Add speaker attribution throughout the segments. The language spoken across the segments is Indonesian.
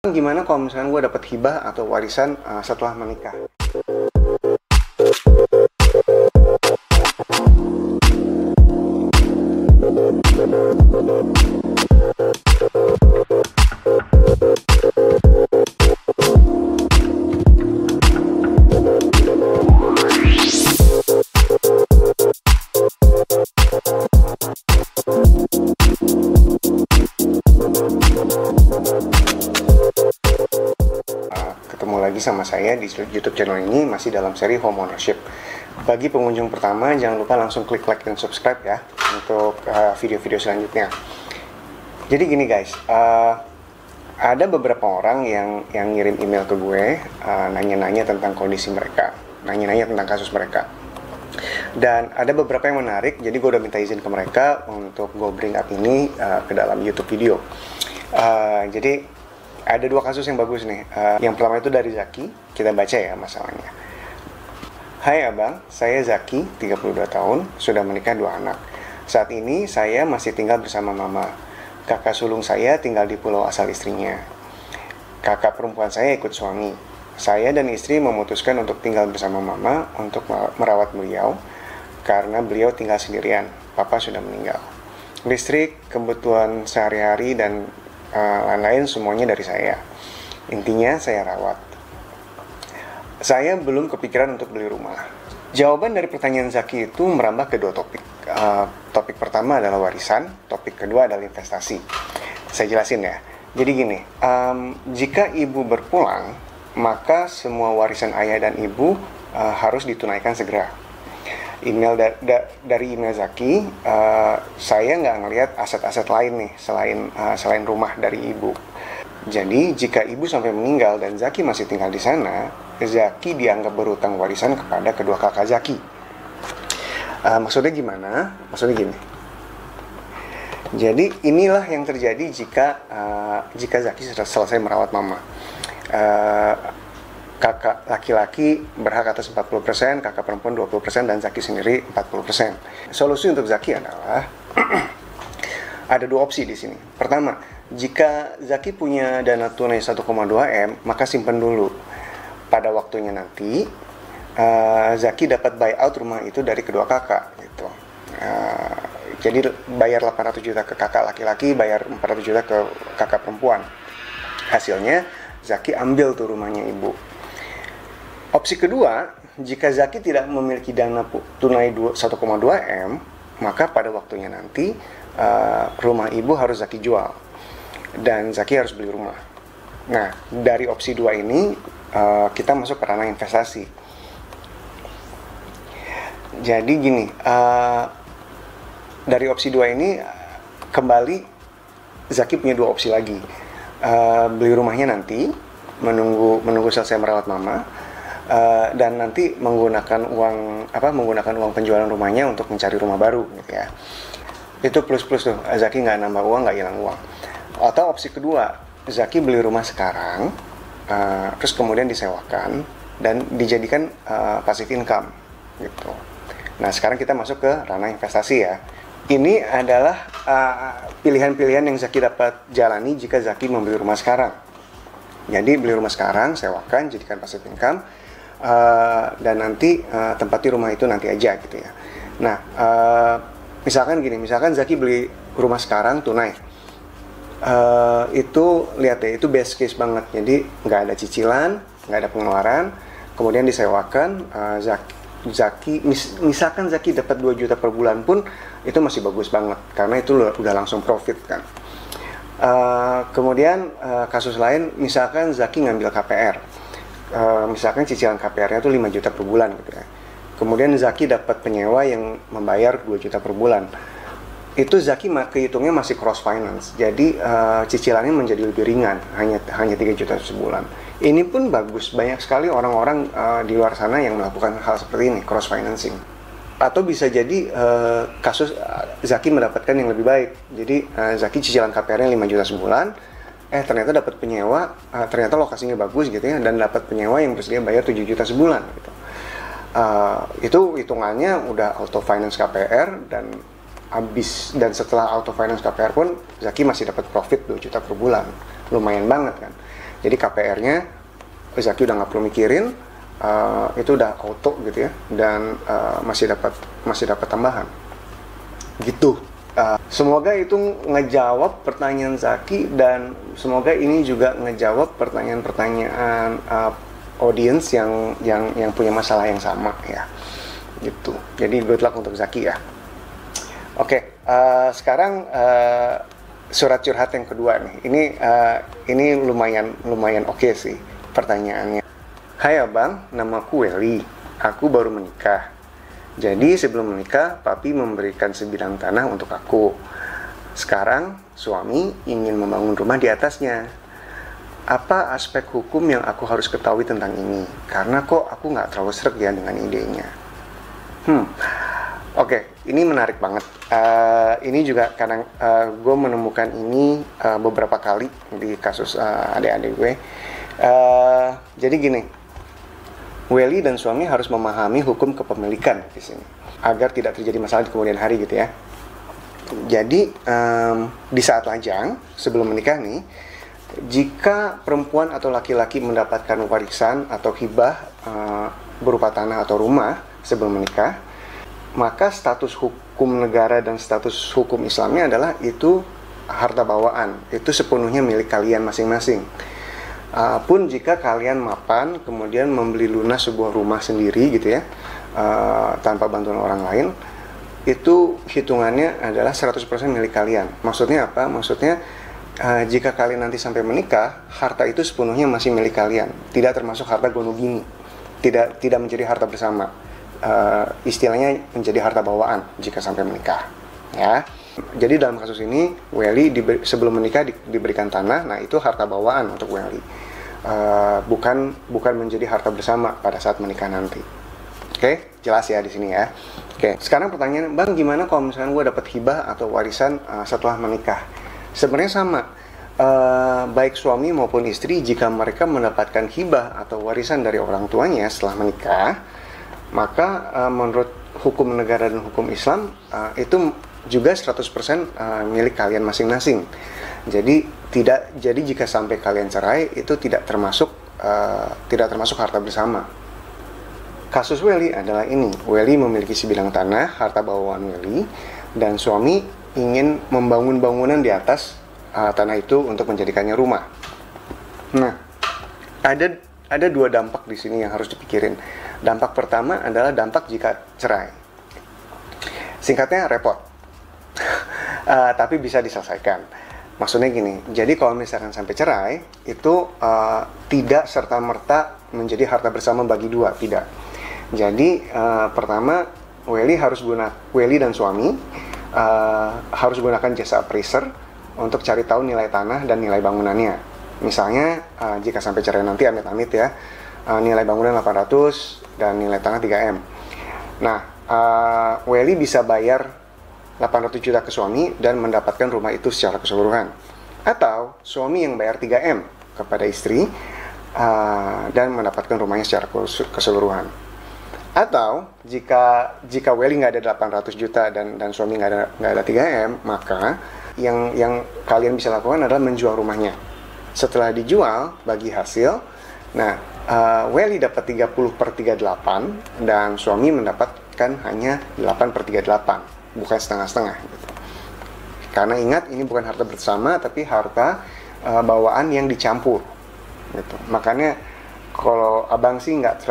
Speaker 1: Gimana kalau misalkan gue dapat hibah atau warisan setelah menikah? Ketemu lagi sama saya di YouTube channel ini, masih dalam seri Home Ownership. Bagi pengunjung pertama, jangan lupa langsung klik like dan subscribe ya untuk video-video selanjutnya. Jadi gini guys, ada beberapa orang yang ngirim email ke gue, nanya-nanya tentang kondisi mereka, nanya-nanya tentang kasus mereka. Dan ada beberapa yang menarik, jadi gue udah minta izin ke mereka untuk gue bring up ini ke dalam YouTube video. Jadi ada dua kasus yang bagus nih. Yang pertama itu dari Zaki. Kita baca ya masalahnya. Hai abang, saya Zaki, 32 tahun, sudah menikah 2 anak. Saat ini saya masih tinggal bersama mama. Kakak sulung saya tinggal di pulau asal istrinya. Kakak perempuan saya ikut suami. Saya dan istri memutuskan untuk tinggal bersama mama untuk merawat beliau karena beliau tinggal sendirian. Papa sudah meninggal. Listrik, kebutuhan sehari-hari dan lain-lain semuanya dari saya. Intinya saya rawat. Saya belum kepikiran untuk beli rumah. Jawaban dari pertanyaan Zaki itu merambah ke dua topik. Topik pertama adalah warisan, topik kedua adalah investasi. Saya jelasin ya. Jadi gini, jika ibu berpulang, maka semua warisan ayah dan ibu harus ditunaikan segera. Email dari email Zaki, saya nggak ngelihat aset-aset lain nih selain rumah dari ibu. Jadi jika ibu sampai meninggal dan Zaki masih tinggal di sana, Zaki dianggap berutang warisan kepada kedua kakak Zaki. Maksudnya gimana? Maksudnya gini. Jadi inilah yang terjadi jika Zaki sudah selesai merawat mama. Kakak laki-laki berhak atas 40%, kakak perempuan 20%, dan Zaki sendiri 40%. Solusi untuk Zaki adalah ada dua opsi di sini. Pertama, jika Zaki punya dana tunai 1,2 M, maka simpan dulu. Pada waktunya nanti, Zaki dapat buyout rumah itu dari kedua kakak gitu. Jadi bayar 800 juta ke kakak laki-laki, bayar 400 juta ke kakak perempuan. Hasilnya Zaki ambil tuh rumahnya ibu. Opsi kedua, jika Zaki tidak memiliki dana tunai 1,2 M, maka pada waktunya nanti rumah ibu harus Zaki jual dan Zaki harus beli rumah. Nah, dari opsi 2 ini kita masuk ke ranah investasi. Jadi gini, dari opsi 2 ini kembali Zaki punya 2 opsi lagi. Beli rumahnya nanti, menunggu selesai merawat mama, dan nanti menggunakan uang penjualan rumahnya untuk mencari rumah baru gitu ya. Itu plus-plus tuh, Zaki nggak nambah uang, nggak hilang uang. Atau opsi kedua, Zaki beli rumah sekarang, terus kemudian disewakan dan dijadikan passive income gitu. Nah, sekarang kita masuk ke ranah investasi ya. Ini adalah pilihan-pilihan yang Zaki dapat jalani jika Zaki membeli rumah sekarang. Jadi beli rumah sekarang, sewakan, jadikan passive income, dan nanti tempati rumah itu nanti aja gitu ya. Nah, misalkan Zaki beli rumah sekarang tunai, itu lihat ya, itu best case banget. Jadi nggak ada cicilan, nggak ada pengeluaran, kemudian disewakan. Misalkan Zaki dapat 2 juta per bulan pun itu masih bagus banget karena itu udah langsung profit kan. Kemudian kasus lain, misalkan Zaki ngambil KPR, misalkan cicilan KPR-nya itu 5 juta per bulan gitu ya. Kemudian Zaki dapat penyewa yang membayar 2 juta per bulan. Itu Zaki kehitungnya masih cross finance. Jadi cicilannya menjadi lebih ringan, hanya 3 juta sebulan. Ini pun bagus, banyak sekali orang-orang di luar sana yang melakukan hal seperti ini, cross financing. Atau bisa jadi kasus Zaki mendapatkan yang lebih baik. Jadi Zaki cicilan KPR-nya 5 juta sebulan, ternyata dapat penyewa, ternyata lokasinya bagus gitu ya, dan dapat penyewa yang bersedia bayar 7 juta sebulan gitu. Itu hitungannya udah auto finance KPR dan setelah auto finance KPR pun Zaki masih dapat profit 2 juta per bulan. Lumayan banget kan. Jadi KPR-nya Zaki udah nggak perlu mikirin, itu udah auto gitu ya, dan masih dapat tambahan gitu. Semoga itu ngejawab pertanyaan Zaki, dan semoga ini juga ngejawab pertanyaan-pertanyaan audience yang punya masalah yang sama ya, gitu. Jadi good luck untuk Zaki ya. Oke, sekarang surat curhat yang kedua nih. Ini lumayan oke sih pertanyaannya. Hai abang, namaku Welly. Aku baru menikah. Jadi sebelum menikah, papi memberikan sebidang tanah untuk aku. Sekarang suami ingin membangun rumah di atasnya. Apa aspek hukum yang aku harus ketahui tentang ini? Karena kok aku nggak terlalu sreg ya dengan idenya. Oke, ini menarik banget. Ini juga kadang gue menemukan ini beberapa kali di kasus adik-adik gue. Jadi gini, Welly dan suami harus memahami hukum kepemilikan di sini agar tidak terjadi masalah di kemudian hari gitu ya. Jadi di saat lajang sebelum menikah nih, jika perempuan atau laki-laki mendapatkan warisan atau hibah berupa tanah atau rumah sebelum menikah, maka status hukum negara dan status hukum Islamnya adalah itu harta bawaan, itu sepenuhnya milik kalian masing-masing. Pun jika kalian mapan kemudian membeli lunas sebuah rumah sendiri gitu ya, tanpa bantuan orang lain, itu hitungannya adalah 100% milik kalian. Maksudnya apa? Maksudnya jika kalian nanti sampai menikah, harta itu sepenuhnya masih milik kalian, tidak termasuk harta gonogini, tidak menjadi harta bersama. Istilahnya menjadi harta bawaan jika sampai menikah ya. Jadi dalam kasus ini Welly sebelum menikah diberikan tanah, nah itu harta bawaan untuk Welly, bukan menjadi harta bersama pada saat menikah nanti. Oke, jelas ya di sini ya. Oke, sekarang pertanyaan, bang gimana kalau misalkan gue dapat hibah atau warisan setelah menikah? Sebenarnya sama, baik suami maupun istri jika mereka mendapatkan hibah atau warisan dari orang tuanya setelah menikah, maka menurut hukum negara dan hukum Islam itu juga 100% milik kalian masing-masing. Jadi jika sampai kalian cerai itu tidak termasuk harta bersama. Kasus Welly adalah ini. Welly memiliki sebidang tanah, harta bawaan Welly, dan suami ingin membangun bangunan di atas tanah itu untuk menjadikannya rumah. Nah, ada dua dampak di sini yang harus dipikirin. Dampak pertama adalah dampak jika cerai. Singkatnya repot, tapi bisa diselesaikan. Maksudnya gini, jadi kalau misalkan sampai cerai, itu tidak serta-merta menjadi harta bersama bagi dua, tidak. Jadi pertama, Welly dan suami harus gunakan jasa appraiser untuk cari tahu nilai tanah dan nilai bangunannya. Misalnya jika sampai cerai nanti amit-amit ya, nilai bangunan 800 dan nilai tanah 3M. Nah, Welly bisa bayar 800 juta ke suami dan mendapatkan rumah itu secara keseluruhan. Atau suami yang bayar 3M kepada istri dan mendapatkan rumahnya secara keseluruhan. Atau jika Welly nggak ada 800 juta dan suami nggak ada 3M, maka yang kalian bisa lakukan adalah menjual rumahnya. Setelah dijual, bagi hasil, nah Welly dapat 30/38 dan suami mendapatkan hanya 8/38, bukan setengah-setengah gitu. Karena ingat, ini bukan harta bersama tapi harta bawaan yang dicampur gitu. Makanya kalau abang sih nggak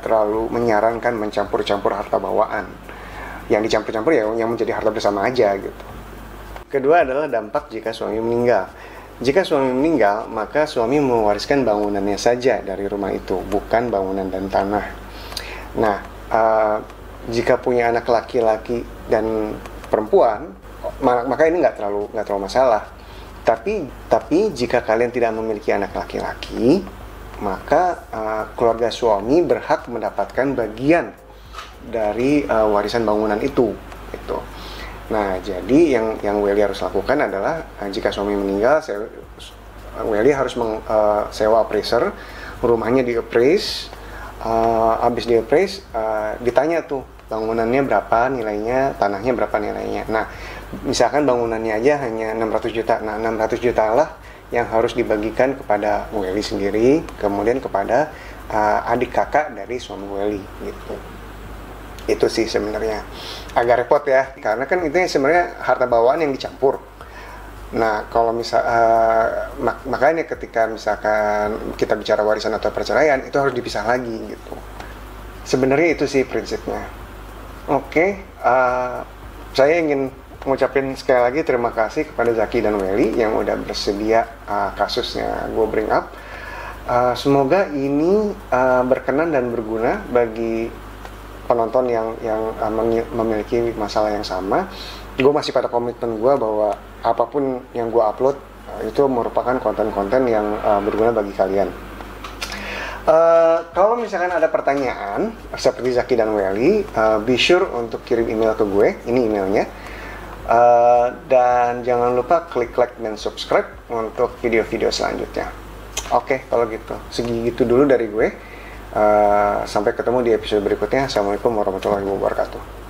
Speaker 1: terlalu menyarankan mencampur-campur harta bawaan. Yang dicampur-campur ya yang menjadi harta bersama aja gitu. Kedua adalah dampak jika suami meninggal. Jika suami meninggal, maka suami mewariskan bangunannya saja dari rumah itu, bukan bangunan dan tanah. Nah, jika punya anak laki-laki dan perempuan, maka ini nggak terlalu masalah. Tapi jika kalian tidak memiliki anak laki-laki, maka keluarga suami berhak mendapatkan bagian dari warisan bangunan itu. Gitu. Nah, jadi yang Welly harus lakukan adalah jika suami meninggal, Welly harus sewa appraiser, rumahnya di-appraise, habis di-appraise, ditanya tuh bangunannya berapa nilainya, tanahnya berapa nilainya. Nah, misalkan bangunannya aja hanya 600 juta, nah 600 juta lah yang harus dibagikan kepada Welly sendiri, kemudian kepada adik kakak dari suami Welly gitu. Itu sih sebenarnya agak repot ya, karena kan itu sebenarnya harta bawaan yang dicampur. Nah, kalau makanya ketika misalkan kita bicara warisan atau perceraian, itu harus dipisah lagi gitu. Sebenarnya itu sih prinsipnya. Oke, saya ingin mengucapkan sekali lagi terima kasih kepada Zaki dan Welly yang udah bersedia kasusnya gue bring up. Semoga ini berkenan dan berguna bagi penonton yang memiliki masalah yang sama. Gue masih pada komitmen gue bahwa apapun yang gue upload itu merupakan konten-konten yang berguna bagi kalian. Kalau misalkan ada pertanyaan seperti Zaki dan Welly, be sure untuk kirim email ke gue. Ini emailnya. Dan jangan lupa klik like dan subscribe untuk video-video selanjutnya. Oke, kalau gitu segitu dulu dari gue. Sampai ketemu di episode berikutnya. Assalamualaikum warahmatullahi wabarakatuh.